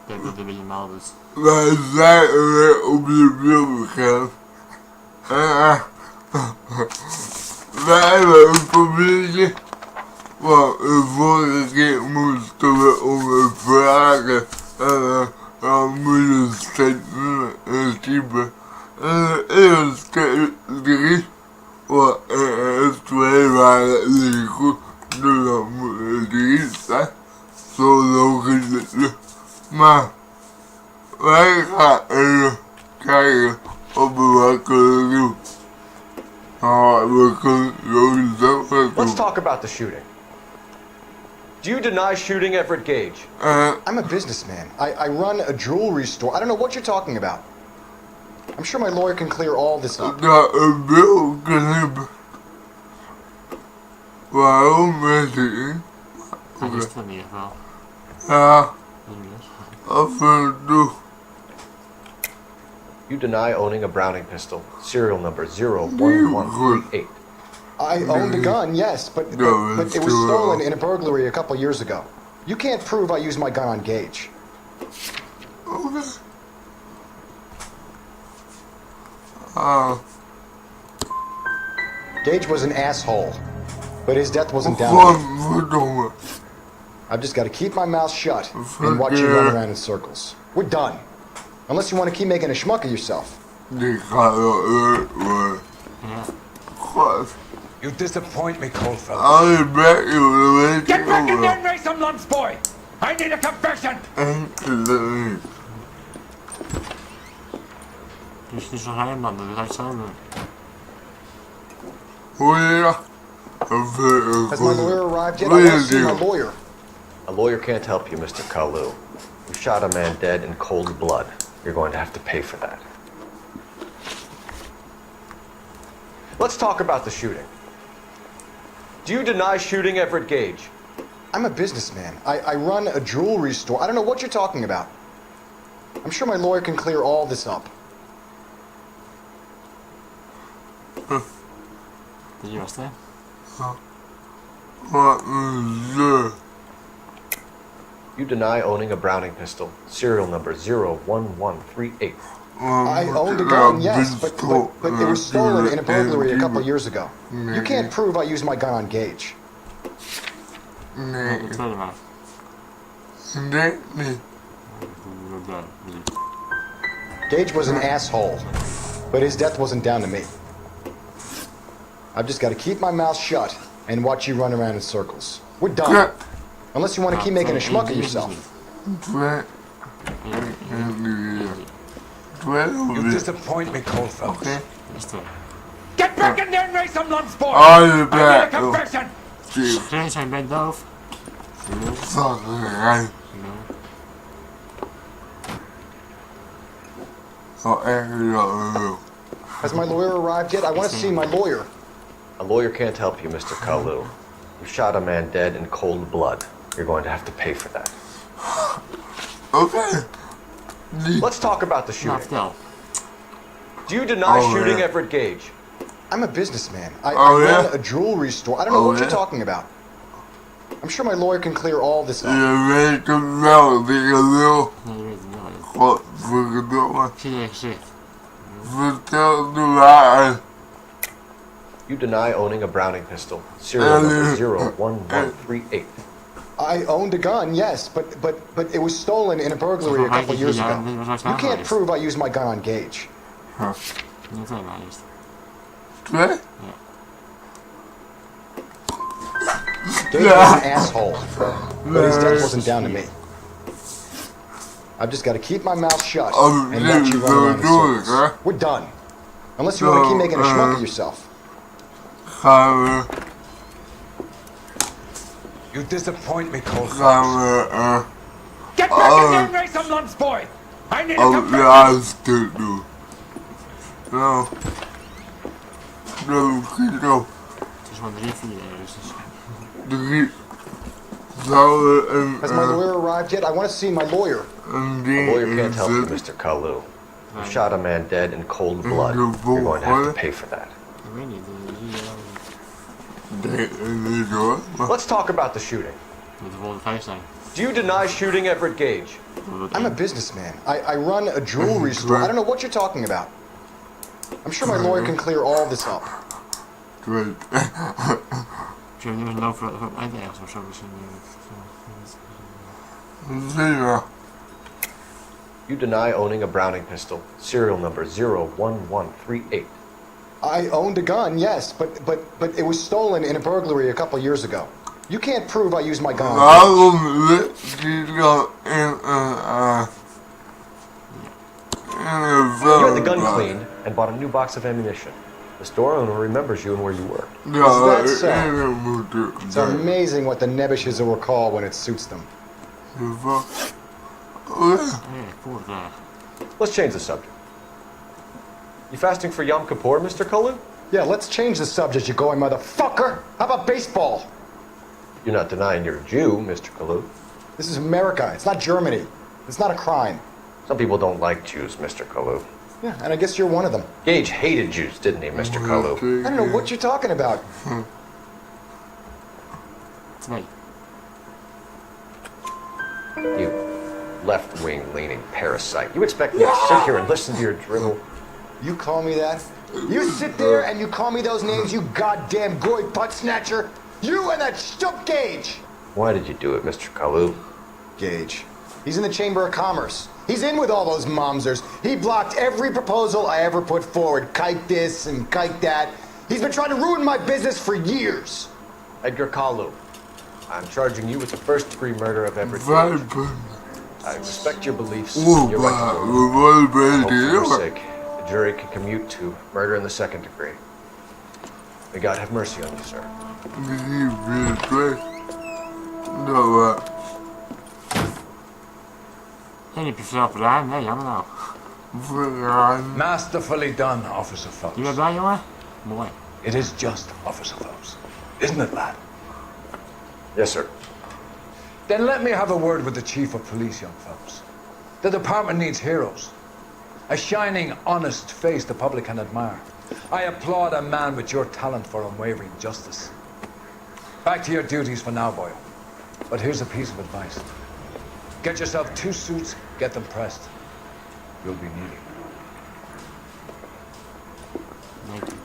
Kijk, dat een beetje maal dus. Wij zijn weer op de willigheid. Wij hebben een familie. Want de vorige keer moesten we ondervragen. En dan moet je steeds typen. En de eerste 3. Want 2 waren niet goed. Dus dan moet er 3 zijn. Zo logisch is het. Maar wij gaan even kijken of we wat kunnen doen. We kunnen sowieso wat doen. Let's talk about the shooting. Do you deny shooting Everett Gage? I'm a businessman. I run a jewelry store. I don't know what you're talking about. I'm sure my lawyer can clear all this up. Dat een beeld knippen. Waarom weet ik niet? Hij wist het in ieder geval. Ja, af en toe. You deny owning a Browning pistol, serial number 01138. I owned a gun, yes, but it was stolen in a burglary a couple years ago. You can't prove I used my gun on Gage. Okay. Gage was an asshole, but his death wasn't down to me. Godverdomme. I've just got to keep my mouth shut and watch you run around in circles. We're done. Unless you want to keep making a schmuck of yourself. Die gaat wel leuk worden. God. You disappoint me, Coldfeld. Hou je bek, joh, dat weet Get je back in wel. there and raise some lunch, boy! I need a confession! En dat niet. Dus niet zo geheim dan, dat ga je samen doen. Hoor je dat? Has my lawyer arrived yet? I want to see my lawyer. A lawyer can't help you, Mr. Kalu. You shot a man dead in cold blood. You're going to have to pay for that. Let's talk about the shooting. Do you deny shooting Everett Gage? I'm a businessman. I run a jewelry store. I don't know what you're talking about. I'm sure my lawyer can clear all this up. Dat je was hè? Wat een zeur. You deny owning a Browning pistol, serial number 01138. I owned a gun, yes, but it was stolen in a burglary a couple years ago. You can't prove I used my gun on Gage. Nee, De tweede maat. nee, niet. Gage was an asshole, but his death wasn't down to me. I've just got to keep my mouth shut and watch you run around in circles. We're done. Unless you want to keep making a schmuck of yourself. Twee. You disappoint me, Coldfeld. Oké. Is het wel. Get back in there and raise some lunch, boy! Hou je I need a bek, joh. confession! Geen zijn bent doof. Zakkerij. Oh, echt dat. Has my lawyer arrived yet? I want to see my lawyer. A lawyer can't help you, Mr. Kalu. You shot a man dead in cold blood. You're going to have to pay for that. Oké. Let's talk about the Nou, shooting. vertel. Do you deny shooting yeah. Everett Gage? I'm a businessman. I yeah? run a jewelry store. I don't know what you're talking about. I'm sure my lawyer can clear all this up. Je weet het wel, dikke lul. Nee, je weet het wel. Joh. Godverdomme. Ik zie je gezicht. Vertel de waarheid. You deny owning a Browning pistol, serial number 01138. I owned a gun, yes, but it was stolen in a burglary a couple years ago. You can't prove I used my gun on Gage. De tweede maat eerst. Twee? Gage was an asshole, but his death wasn't down to me. I've just got to keep my mouth shut and watch you run around in circles. We're done. Unless you want to keep making a schmuck of yourself. Gaan we, You disappoint me, Coldfeld. gaan we, Get back in there and raise some lunch, boy! I need a als confession! laatste doen. Nou, dan schiet op. Het is maar 3-4 dus. 3. Zouden we Has my lawyer arrived yet? I want to see my lawyer. een A ding lawyer can't help you, inzetten? Mr. Kalu. You shot a man dead in cold blood. You're going to have to pay for that. Ik weet niet. Nee, niet hoor. Maar Let's talk about the shooting. Moet de volgende 5 zijn. Do you deny shooting Everett Gage? I'm a businessman. I run a jewelry store. I don't know what you're talking about. I'm sure my lawyer can clear all this up. Great. Ik weet niet meer over eindigheid of zo misschien. Zero. You deny owning a Browning pistol, serial number 01138. I owned a gun, yes, but it was stolen in a burglary a couple years ago. You can't prove I used my gun. Waarom ligt die dan in You had the gun cleaned and bought a new box of ammunition. The store owner remembers you and where you work. Ja, Is that so? ik moet It's amazing what the nebbishes will recall when it suits them. Voertuig. Let's change the subject. You fasting for Yom Kippur, Mr. Kalu? Yeah, let's change the subject, you going motherfucker. How about baseball? You're not denying you're a Jew, Mr. Kalu. This is America. It's not Germany. It's not a crime. Some people don't like Jews, Mr. Kalu. Yeah, and I guess you're one of them. Gage hated Jews, didn't he, Mr. Kalu? I don't know what you're talking about. 2. You left-wing leaning parasite. You expect me to sit here and listen to your drivel? You call me that? You sit there and you call me those names, you goddamn goy butt snatcher? You and that stump Gage! Why did you do it, Mr. Kalu? Gage. He's in the Chamber of Commerce. He's in with all those momsers. He blocked every proposal I ever put forward. Kike this and kike that. He's been trying to ruin my business for years. Edgar Kalu, I'm charging you with the first-degree murder of Everett Gage. I respect your beliefs. You're right to vote. I hope for your sake, the jury can commute to murder in the second degree. May God have mercy on you, sir. En heb je veel gedaan? Nee, jammer nou. Masterfully done, Officer Phelps. Je bent blij, jongen? Mooi. It is just, Officer Phelps. Isn't it, lad? Yes, sir. Then let me have a word with the Chief of Police, young Phelps. The department needs heroes. A shining, honest face the public can admire. I applaud a man with your talent for unwavering justice. Back to your duties for now, boy. But here's a piece of advice. Get yourself 2 suits, get them pressed. You'll be needing. Dank je.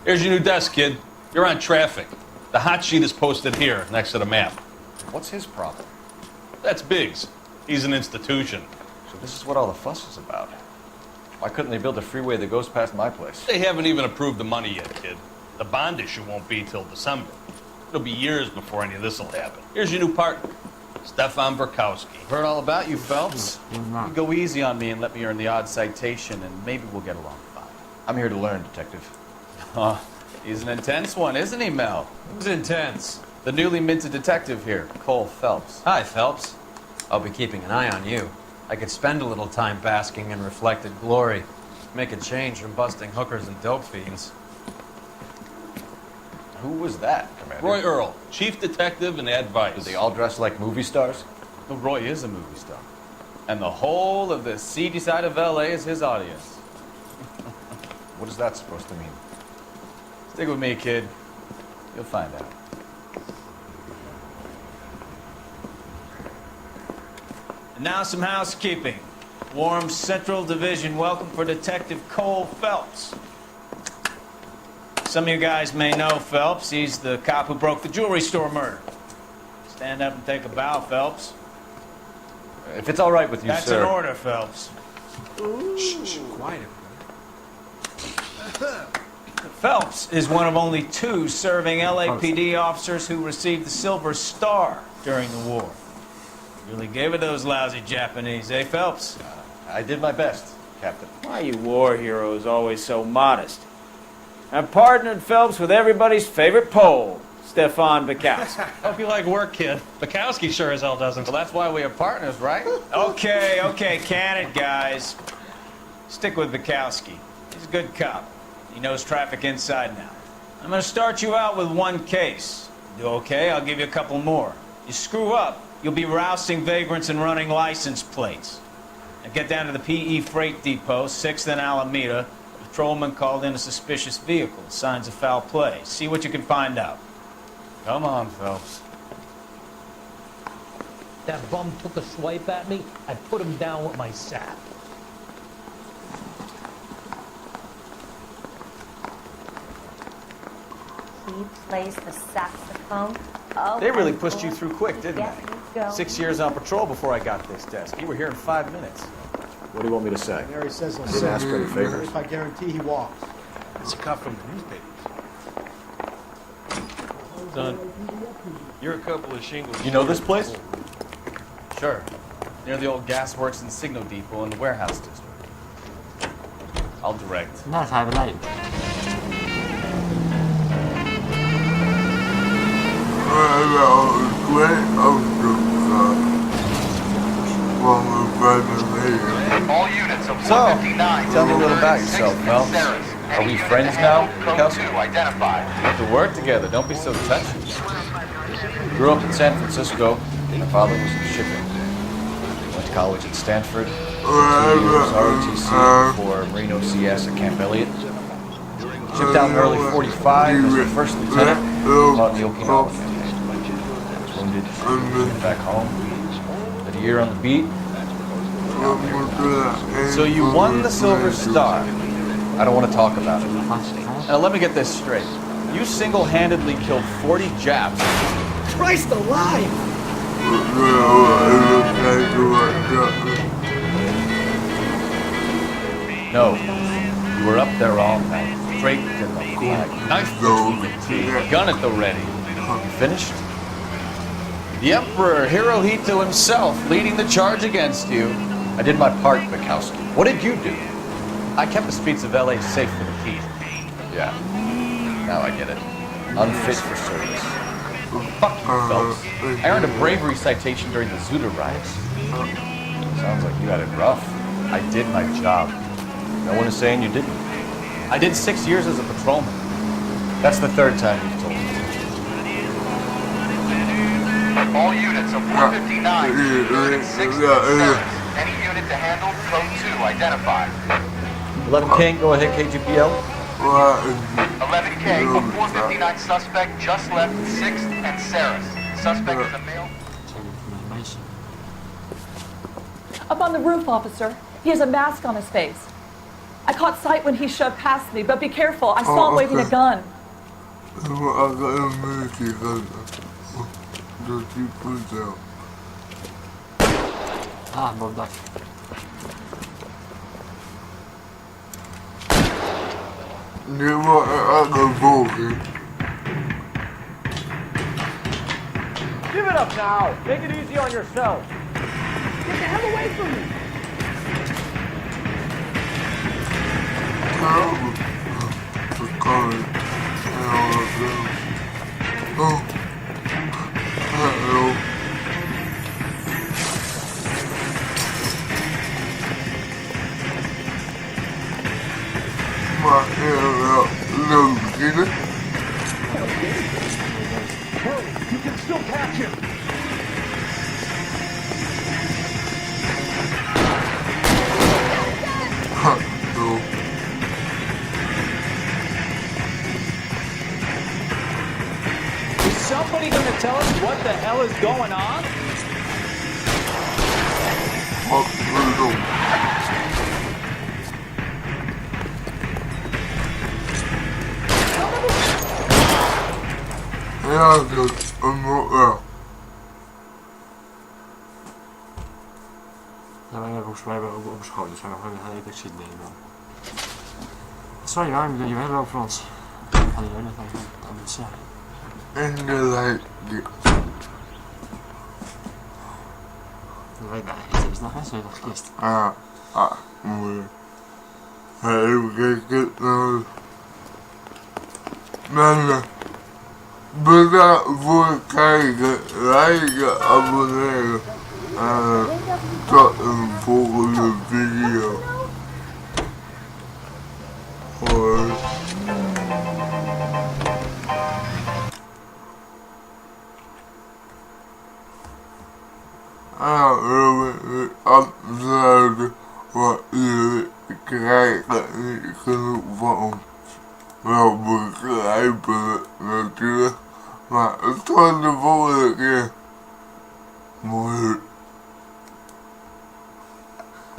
Here's your new desk, kid. You're on traffic. The hot sheet is posted here, next to the map. What's his problem? That's Biggs. He's an institution. So this is what all the fuss is about. Why couldn't they build a freeway that goes past my place? They haven't even approved the money yet, kid. The bond issue won't be till December. It'll be years before any of this will happen. Here's your new partner, Stefan Burkowski. Heard all about you, Phelps. You're You not. go easy on me and let me earn the odd citation, and maybe we'll get along fine. I'm here to learn, Detective. Oh, he's an intense one, isn't he, Mel? Who's intense? The newly minted detective here, Cole Phelps. Hi, Phelps. I'll be keeping an eye on you. I could spend a little time basking in reflected glory. Make a change from busting hookers and dope fiends. Who was that, Commander? Roy Earl, chief detective and advice. Do they all dress like movie stars? Well, Roy is a movie star. And the whole of the seedy side of L.A. is his audience. What is that supposed to mean? Stick with me, kid. You'll find out. And now some housekeeping. Warm Central Division welcome for Detective Cole Phelps. Some of you guys may know Phelps. He's the cop who broke the jewelry store murder. Stand up and take a bow, Phelps. If it's all right with you, That's sir. an order, Phelps. Shh, quiet. Phelps is one of only 2 serving LAPD officers who received the Silver Star during the war. Really gave it those lousy Japanese, eh, Phelps? I did my best, Captain. Why are you war heroes always so modest? I partnered Phelps with everybody's favorite Pole, Stefan Bukowski. Hope you like work, kid. Bukowski sure as hell doesn't. Well, that's why we are partners, right? Okay, can it, guys. Stick with Bukowski. He's a good cop. He knows traffic inside and out. I'm gonna start you out with one case. Do okay? I'll give you a couple more. You screw up, you'll be rousting vagrants and running license plates. Now get down to the PE Freight Depot, 6th and Alameda. A patrolman called in a suspicious vehicle. Signs of foul play. See what you can find out. Come on, Phelps. That bum took a swipe at me, I put him down with my sap. He plays the saxophone. Oh, They really I'm pushed you going through quick, to didn't get they? you going. 6 years on patrol before I got this desk. You were here in 5 minutes. What do you want me to say? Mary says he'll Didn't ask for any favors. if I guarantee he walks. It's a cut from the newspapers. Son, you're a couple of shingles. You know this place? Sure. Near the old gasworks and Signal Depot in the warehouse district. I'll direct. Nou, zijn we live. All units of So, 459. tell me a little about yourself, Phelps. Are we friends now, Kelsey? Identified. We have to work together. Don't be so touchy. Grew up in San Francisco. My father was in shipping. Went to college at Stanford. 2 years ROTC before Marino CS at Camp Elliott. Shipped out in early 45 as a first lieutenant. Fought in the Okinawa campaign. Was wounded. Went back home. Did a year on the beat. So you won the Silver Star. I don't want to talk about it. Now let me get this straight. You single-handedly killed 40 Japs. Christ alive! No. You were up there all night, draped in the flag, knife between the teeth, gun at the ready. You finished? The Emperor Hirohito himself leading the charge against you. I did my part, Bukowski. What did you do? I kept the streets of LA safe for the key. Yeah. Now I get it. Unfit for service. Fuck you, Phelps. I earned a bravery citation during the Zuda riots. Sounds like you had it rough. I did my job. No one is saying you didn't. I did 6 years as a patrolman. That's the 3rd time you've told me. All units of 459. Including 6th and 7th. Any unit to handle, code 2 identified. 11K, go ahead, KGPL. 11K, a 459 suspect just left 6th and Saris. Suspect is a male. Up on the roof, officer. He has a mask on his face. I caught sight when he shoved past me, but be careful. I saw him waving a gun. Ah, Bedankt. Give it up now! Take it easy on yourself! Get the hell away from me! Hurry, you can still catch him! Is somebody going to tell us what the hell is going on? Ja, wij volgens mij ook op school, dus we gaan gewoon een hele shit nemen. Sorry, waarom ben je wel over ons? Van die hele van het zeggen. Nee, het is nog eens nog kist. Moeilijk. Even kijken naar... Mensen, bedankt voor het kijken, liken, abonneren. En tot een volgende video. Hoi. We willen afsluiten wat jullie krijgen niet genoeg van ons. Wel begrijpelijk natuurlijk, maar tot de volgende keer. Mooi.